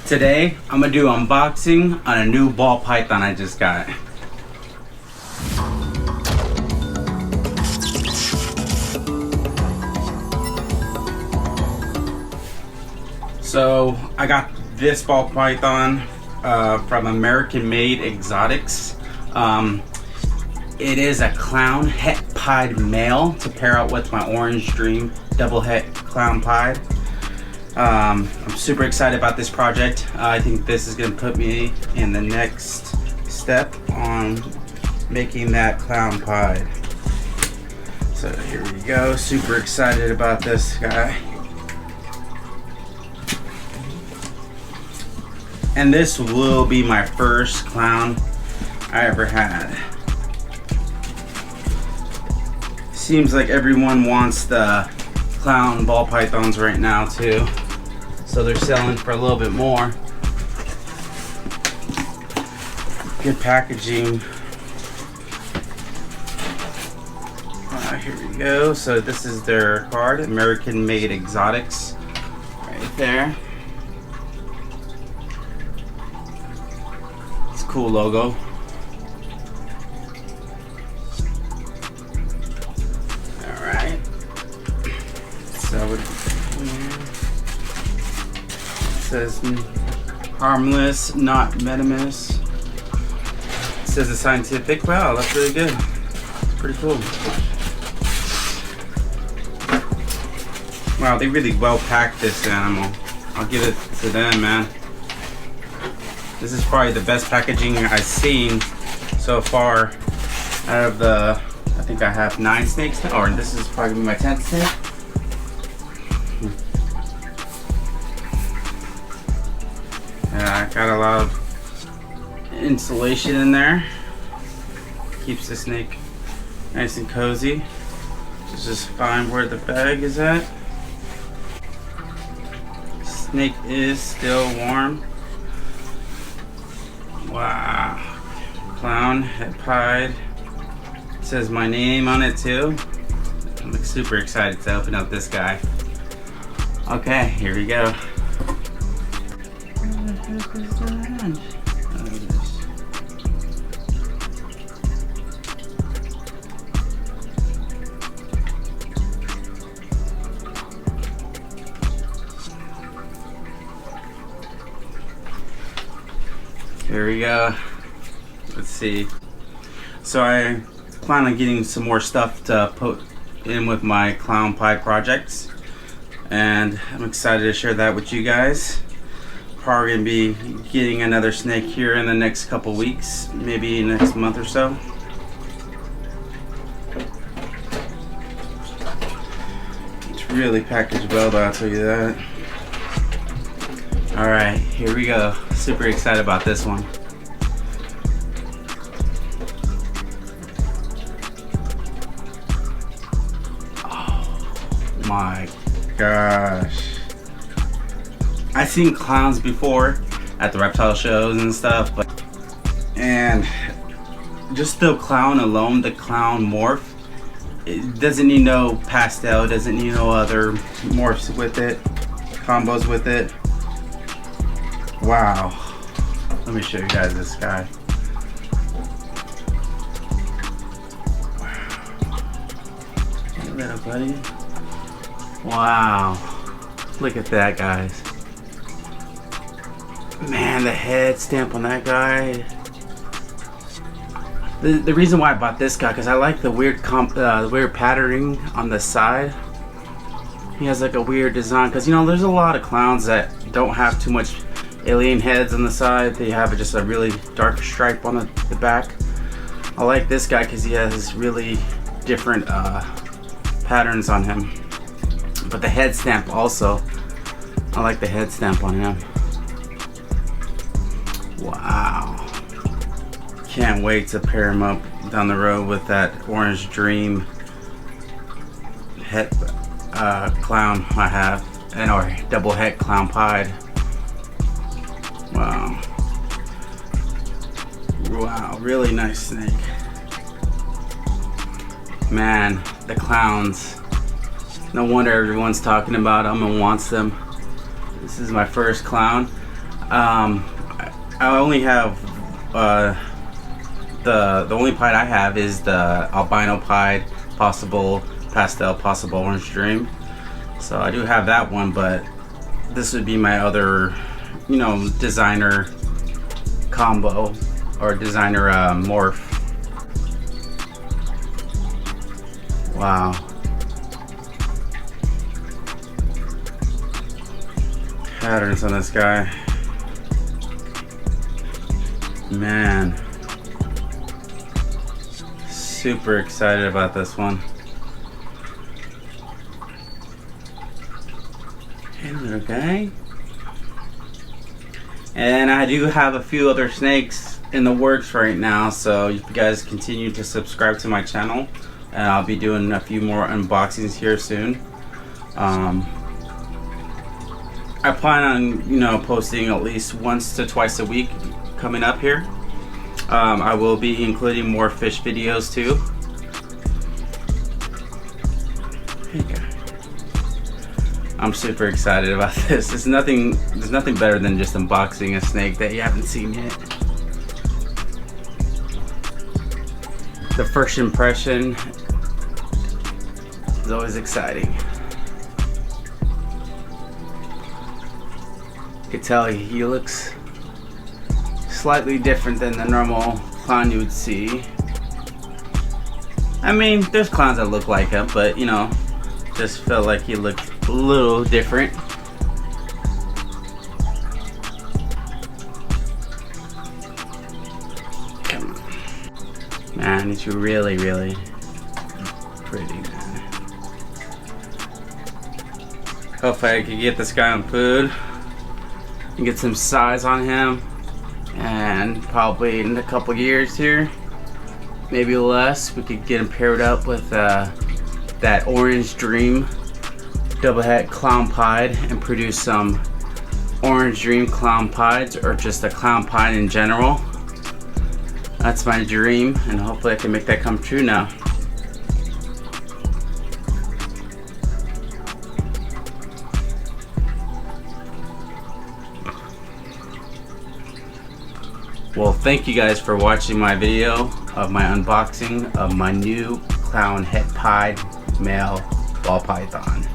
Today, I'm gonna do unboxing on a new ball python I just got. So, I got this ball python from American Made Exotics. It is a clown het pied male to pair out with my Orange Dream double het clown pied. I'm super excited about this project. I think this is going to put me in the next step on making that clown pied. So here we go. Super excited about this guy. And this will be my first clown I ever had. Seems like everyone wants the clown ball pythons right now too. So they're selling for a little bit more. Good packaging. Here we go. So this is their card, American Made Exotics, right there. It's a cool logo. All right. So it says harmless, not venomous. It says it's scientific. Wow, that's really good. It's pretty cool. Wow, they really well packed this animal. I'll give it to them, man. This is probably the best packaging I've seen so far out of the, I think I have 9 snakes now, or this is probably my 10th snake. Yeah, I got a lot of insulation in there. Keeps the snake nice and cozy. Just find where the bag is at. Snake is still warm. Wow. Clown het pied. It says my name on it too. I'm super excited to open up this guy. Okay, here we go. Where the heck is that? Oh, there it is. Here we go. Let's see. So I plan on getting some more stuff to put in with my clown pie projects, and I'm excited to share that with you guys. Probably gonna be getting another snake here in the next couple weeks, maybe next month or so. It's really packaged well, though, I'll tell you that. All right, here we go. Super excited about this one. Oh my gosh. I've seen clowns before at the reptile shows and stuff, and just the clown alone, the clown morph, it doesn't need no pastel, it doesn't need no other morphs with it, combos with it. Wow. Let me show you guys this guy. Wow. Hey, little buddy. Wow. Look at that, guys. Man, the head stamp on that guy. The reason why I bought this guy, because I like the weird weird patterning on the side. He has like a weird design, because you know there's a lot of clowns that don't have too much alien heads on the side. They have just a really dark stripe on the back. I like this guy because he has really different patterns on him. But the head stamp also, I like the head stamp on him. Wow. Can't wait to pair him up down the road with that Orange Dream het clown I have, and or double het clown pied. Wow. Wow, really nice snake. Man, the clowns. No wonder everyone's talking about them and wants them. This is my first clown. I only have the only pied I have is the albino pied possible pastel possible orange dream. So I do have that one, but this would be my other, you know, designer combo or designer morph. Wow. Patterns on this guy. Man. Super excited about this one. Hey little guy. And I do have a few other snakes in the works right now, so you guys continue to subscribe to my channel, and I'll be doing a few more unboxings here soon. I plan on, you know, posting at least once to twice a week coming up here. I will be including more fish videos too. Hey guy. I'm super excited about this. There's nothing better than just unboxing a snake that you haven't seen yet. The first impression is always exciting. You can tell he looks slightly different than the normal clown you would see. I mean, there's clowns that look like him, but you know, just felt like he looked a little different. Come on. Man, it's really, really pretty, man. Hopefully I can get this guy on food and get some size on him, and probably in a couple years here, maybe less, we could get him paired up with that orange dream double head clown pied and produce some orange dream clown pieds, or just a clown pied in general. That's my dream, and hopefully I can make that come true now. Well, thank you guys for watching my video of my unboxing of my new clown het pied male ball python.